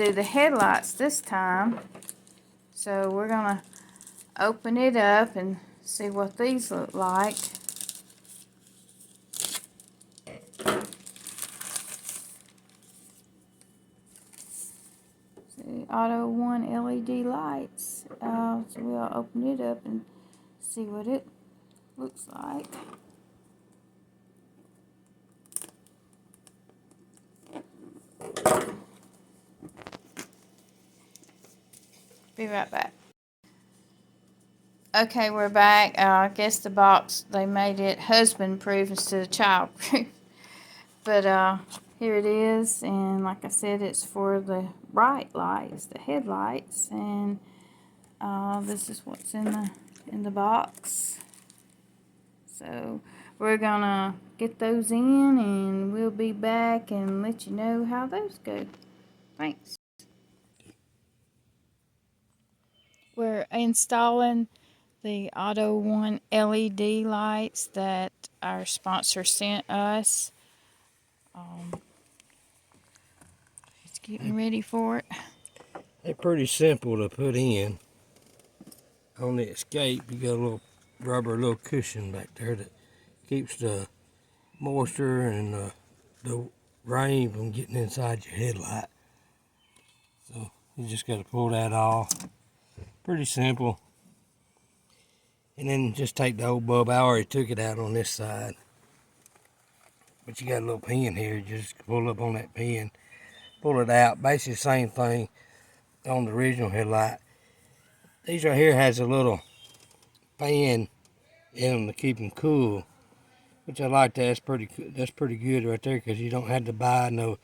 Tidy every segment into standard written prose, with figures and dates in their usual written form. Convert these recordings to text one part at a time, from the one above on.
do the headlights this time. So we're gonna open it up and see what these look like. See, Autoone LED lights. So we'll open it up and see what it looks like. Be right back. Okay, we're back. I guess the box, they made it husband-proof instead of child-proof. But here it is, and like I said, it's for the bright lights, the headlights, and this is what's in the box. So we're gonna get those in, and we'll be back and let you know how those go. Thanks. We're installing the Autoone LED lights that our sponsor sent us. Just getting ready for it. They're pretty simple to put in. On the escape, you got a little rubber cushion back there that keeps the moisture and the rain from getting inside your headlight. So you just got to pull that off. Pretty simple. And then just take the old bulb. I already took it out on this side. But you got a little pin here. You just pull up on that pin. Pull it out. Basically the same thing on the original headlight. These right here has a little fan in them to keep them cool. Which I like that. That's pretty good right there, because you don't have to buy no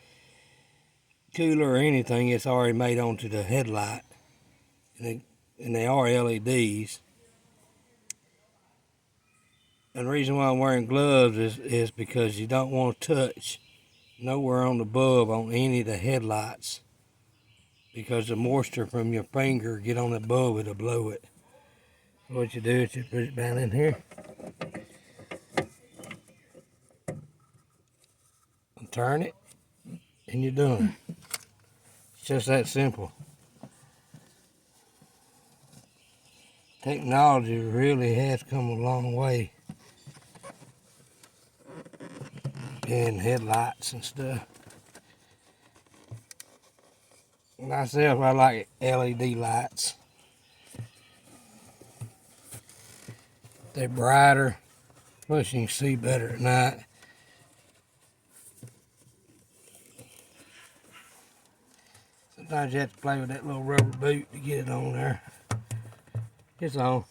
cooler or anything. It's already made onto the headlight. And they are LEDs. And the reason why I'm wearing gloves is because you don't want to touch nowhere on the bulb on any of the headlights, because the moisture from your finger get on the bulb, it'll blow it. So what you do is you put it down in here and turn it, and you're done. It's just that simple. Technology really has come a long way in headlights and stuff. Myself, I like LED lights. They're brighter, plus you can see better at night. Sometimes you have to play with that little rubber boot to get it on there. It's on.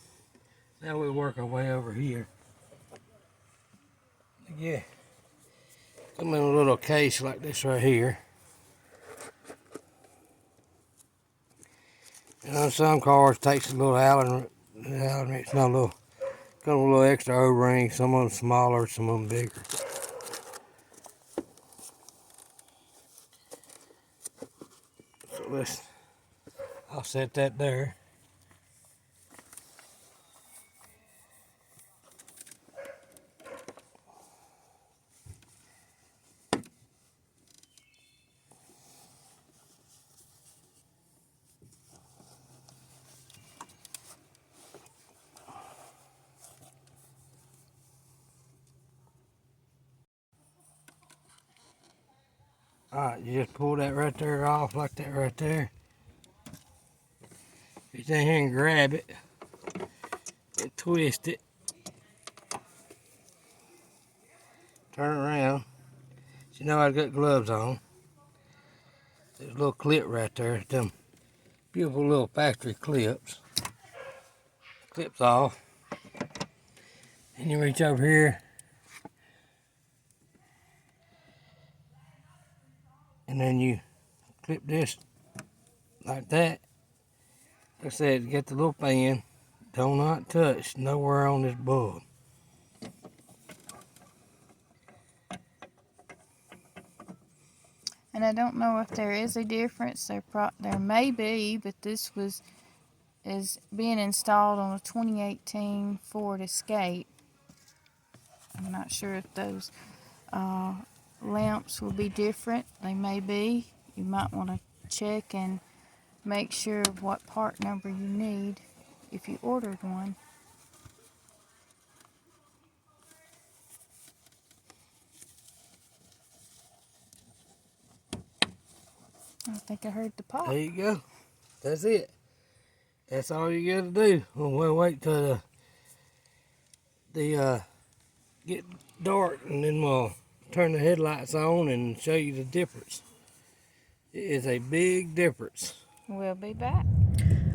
Now we'll work our way over here. Yeah. Come in a little case like this right here. And on some cars, it takes a little Allen wrench, not a little, got a little extra O-ring. Some of them smaller, some of them bigger. So I'll set that there. Alright, you just pull that right there off like that right there. Reach in here and grab it and twist it. Turn it around. So you know I've got gloves on. There's a little clip right there. Them beautiful little factory clips. Clips off. And you reach over here. And then you clip this like that. Like I said, get the little fan. Do not touch nowhere on this bulb. And I don't know if there is a difference. There may be, but this is being installed on a 2018 Ford Escape. I'm not sure if those lamps will be different. They may be. You might want to check and make sure of what part number you need if you ordered one. I think I heard the pop. There you go. That's it. That's all you got to do. We'll wait till the get dark, and then we'll turn the headlights on and show you the difference. It is a big difference. We'll be back.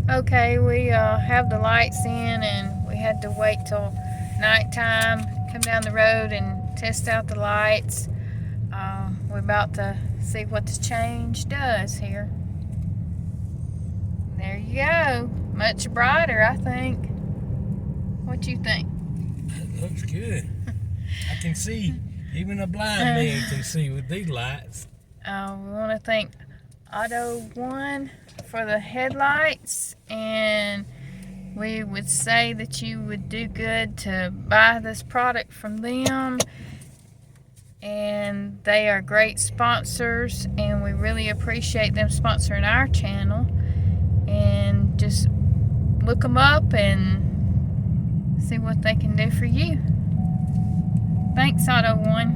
Okay, we have the lights in, and we had to wait till nighttime, come down the road and test out the lights. We're about to see what the change does here. There you go. Much brighter, I think. What you think? That looks good. I can see. Even a blind man can see with these lights. We want to thank Autoone for the headlights, and we would say that you would do good to buy this product from them. And they are great sponsors, and we really appreciate them sponsoring our channel. And just look them up and see what they can do for you. Thanks, Autoone.